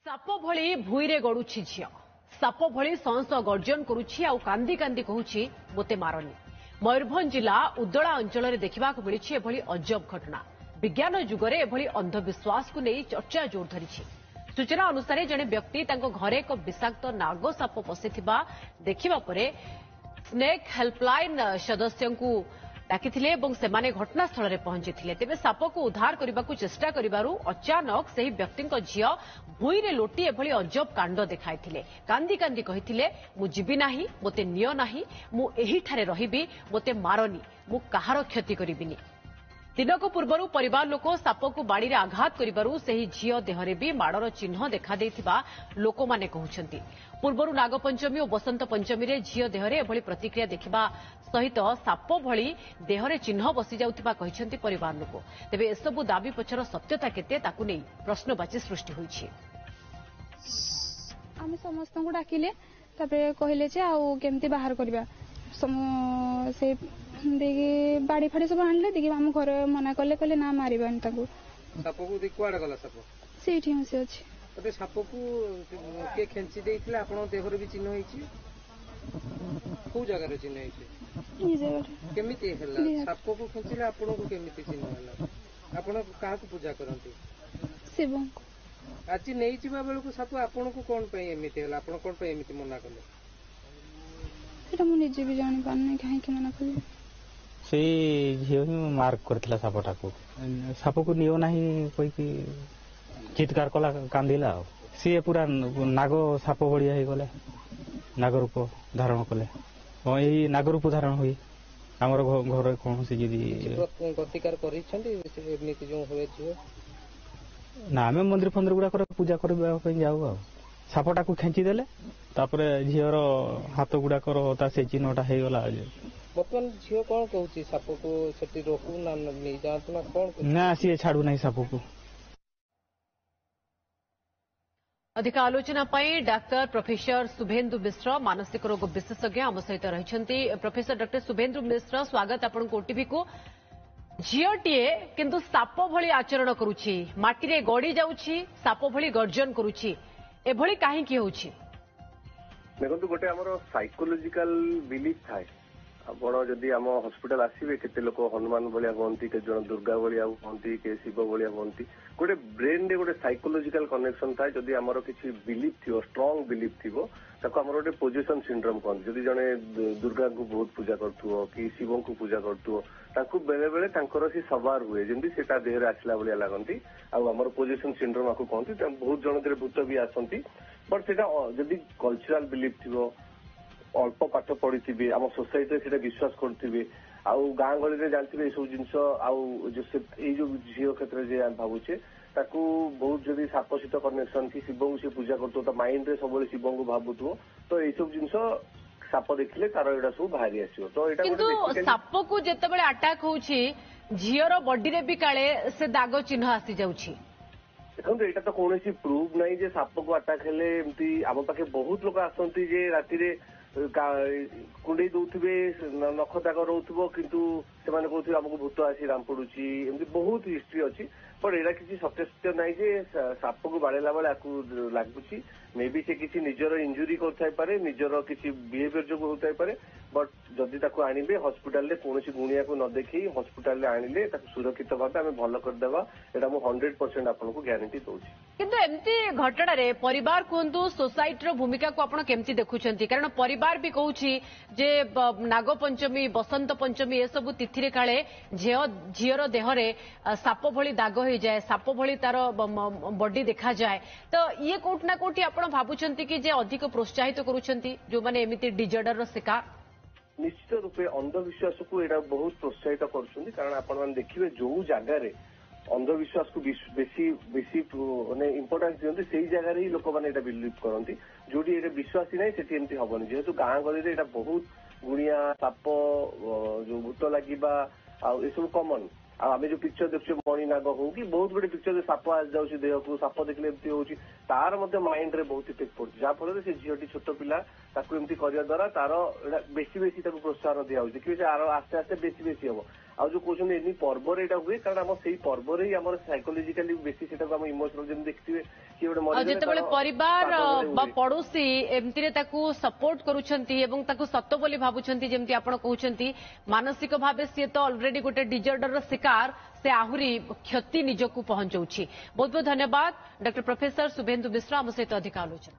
Shop भली भूईरे गड़ुछि झियो shop भली sons गर्जन करुछि आउ कांदी कांदी कहूछि मोते मारनी। मयूरभंज जिला उदला अंचल देखा मिली एभली अजब घटना। विज्ञान जुगरे एभली अंधविश्वास को नहीं चर्चा जोर धरी। सूचना अनुसार जड़े व्यक्ति घरे एक विषाक्त नाग साप पशिथिबा देखिबा परे स्नेक हेल्पलाइन सदस्य डाकिथिले एवं सेमाने घटनास्थल में पहुंचीथिले। तेबे साप को उद्धार करने को चेष्टा करिबारु अचानक सही व्यक्ति झियो भूईरे लोटी एभली अजब कांड देखाइथिले। कांदी कांदी कहिथिले मु जीवी नाही, मोते नियो नाही, मु एही ठारे रहिबी, मोते मारनी, मु कहार क्षति करिबिनी। दिनक पूर्व परिवार लोक साप को बाड़ी आघात करिबारु सही झियो देहरे भी माड़र चिन्ह देखा देथिबा लोक माने कहउछंती। पूर्व नागपंचमी और बसंत पंचमी रे झियो देहरे एभली प्रतिक्रिया देखिबा सहित साप भली देहरे चिन्ह बसी जाउथिबा कहिसंती परिवार लोक। तेबे एसबु दाबी पछर सत्यता केते ताकु नै प्रश्नवाची सृष्टि होईछि। आमे समस्त को डाकिले तबे कहिले जे आउ केमती बाहर करबा से देखि बाड़ी फाड़ी सब आणले देखि हम घर मना कले कले ना मारिबान ताकू। साप को देखि कुआडा गला साप सेठी हंसे अछि। तबे साप को के खेंची देइथिला आपण देहर भी चिन्ह होईछि। को जगह रे चिन्ह होईछि? ई जगह केमिति हला साप को खेंचिला आपण को केमिति चिन्ह हला? आपण काहा को पूजा करंती? शिव। आज नै जिबा बेल को साप आपण को कोन पई एमिति हला? आपण कोन पई एमिति मना कले? एटा मु निजे भी जानि पाने काहे के मना कले। से झियो ही मार्क करथिला सापटा को। साप को नियो नाही कोई की चित्कार कला कांदिला। सी पूरा नाग साप बढिया हे गले। नाग रूप धारण कले। यही नाग रूप धारण हुई हमर घर कोन से जदी प्रतिकार करिसंती एमिति जो होय छियो ना हम मंदिर फंदिर गुडा कर पूजा करबा पई जाऊ आ सापटा को खेंची देले तापर झियर हाथ गुडा कर ता से चिन्हटा हे गला। बर्तमान झियो कोन कहूची साप को सेठी रोकू ना नै जानत ना कोन ना सी छाडू नै साप को। अधिक आलोचना पाई डाक्टर प्रोफेसर शुभेन्दु मिश्र मानसिक रोग विशेषज्ञ आम सहित रहिछंती। प्रोफेसर डॉक्टर शुभेन्दु मिश्र स्वागत आपन ओटीवी को। झियोटीए किंतु साप भली आचरण करुछि, माटी गड़ी जाउछि, साप भली गर्जन करुछि, एभली काहे कि होछि? देखो गोटे आमर साइकोलोजिकल बिलीफ थाए। आपण जदि आम हॉस्पिटल आसवे केते लोक हनुमान भलिया कहती, के जन दुर्गा भलिया कहती, के शिव भलिया कहती। गोटे ब्रेन रे गोटे साइकोलोजिकल कनेक्शन थाए। जदि आमर किछि बिलीफ थिबो, स्ट्रांग बिलीफ थिबो, ताको आमर गोटे पोजिशन सिंड्रोम कहती। जदि जने दुर्गा को बहुत पूजा करथुओ कि शिव को पूजा करथुओ ताको बेले बेले तांकर सी सवार हुए जेंति सेटा देहरे आसला भलिया लागंती। आ आमर पोजिशन सिंड्रोम आको कहती। बहुत जन देहरे भूत भी आसंती। बट सेटा जदि कल्चरल बिलीफ थिबो, अल्प पाठ पढ़ी थे, आम सोसाइटी से विश्वास करुवे, आउ गाँ गली जानते ये सब जिनस जो झील क्षेत्र में भावुचे ताकू बहुत जदि साप सहित कनेक्शन कि शिव को सी पूजा कर माइंड रे सब शिव को भावुव तो ये सब जिनस साप देखिले तार एटा सब बाहरी आसो। तो साप को जितेबाला अटाक होची झीर बॉडी रे भी काले से दाग चिन्ह आसी जाउछि। देखो यहाँ तो कौन प्रूफ ना जे साप को अटाक हेले एमती आम पाखे बहुत लोग आसती जे राति कुंडे दौथे नख दाग रोथब किंतु से कहते आमको भूत आसी राम पड़ुची एमती बहुत हिस्ट्री अच्छी। बट यहाँ किसी सत्य ना जे साप को बाड़ेला बेले लगुच मे बी से किसी निजर इंजुरी करे, निजर किसी बिहेवियर जो होता है। बट जदि ताको आनिबे हॉस्पिटल रे कौन गुणिया को न देखी हॉस्पिटल रे आनिले ताको सुरक्षित भाव आम भल करदेवा एटा मु 100% आपको गारंटी दूची। किंतु एमती घटना रे परिवार कहतु सोसाइटी भूमिका को आपण केमती देखुछंती? कारण परिवार भी कहूछि जे नाग पंचमी बसंत पंचमी ए सब तिथि रे काले झियर देहरे साप भली दाग हो जाए, साप भली तार बॉडी देखा जाए। तो ये कोट ना कोटी आपण भाबुछंती कि जे अधिक प्रोत्साहित करूछंती जो माने एमिति डिजॉर्डर रो शिकार? निश्चित रूपे अंधविश्वास को यहाँ बहुत प्रोत्साहित कर कारण आपण देखिए जो जगार अंधविश्वास को बेसी बेसी माने इंपोर्टेंस दिखते से जगह ही लोक मैंने बिलीव करती। जोटी ये विश्वास ही ना से एमती हेनी जेहेतु गाँ गली बहुत गुणिया साप जो भूत लगे ये सब कमन। आम जो पिक्चर देखुचे मणिनाग हो कि बहुत गुड़े पिक्चर साप आ जाऊँगी देह को साप देखने एमती हो तार माइंड रे बहुत इफेक्ट पड़ुଛି ଯାହାଫଳରେ ସେ ଝିଅଟି ଛୋଟ ପିଲା ତାକୁ ଏମିତି କରିବା ଦ୍ୱାରା ତାର ବେଶୀ ବେଶୀ ତାକୁ ପ୍ରୋତ୍ସାହନ ଦିଆଯାଉଛି କି ଆସ୍ତେ ଆସ୍ତେ ବେଶୀ ବେଶୀ ହବ ଆଉ ଯୋଉ କହୁଛନ୍ତି ଏନି ପର୍ବରେ ଏଇଟା ହୁଏ କାରଣ ଆମ ସେଇ ପର୍ବରେ ହିଁ ଆମର ସାଇକୋଲୋଜିକାଲି ବେଶୀ ସେଟାକୁ ଆମ ଇମୋସନାଲ ଯେମିତି ଦେଖିଥିବେ କି ଗୋଟେ ଯେତେବେଳେ ପରିବାର ବା ପଡୋଶୀ ଏମିତିରେ ତାକୁ ସପୋର୍ଟ କରୁଛନ୍ତି ଏବଂ ତାକୁ ସତ ବୋଲି ଭାବୁଛନ୍ତି ଯେମିତି ଆପଣ କହୁଛନ୍ତି ମାନସିକ ଭାବେ ସିଏ ତ ଅଲରେଡି ଗୋଟେ ଡିଜର୍ଡରର ଶିକାର से आहुरी क्षति निजक पहुंचाऊँ बहुत बहुत धन्यवाद डॉक्टर प्रोफेसर शुभेन्दु मिश्रा आम सहित अधिक आलोचना।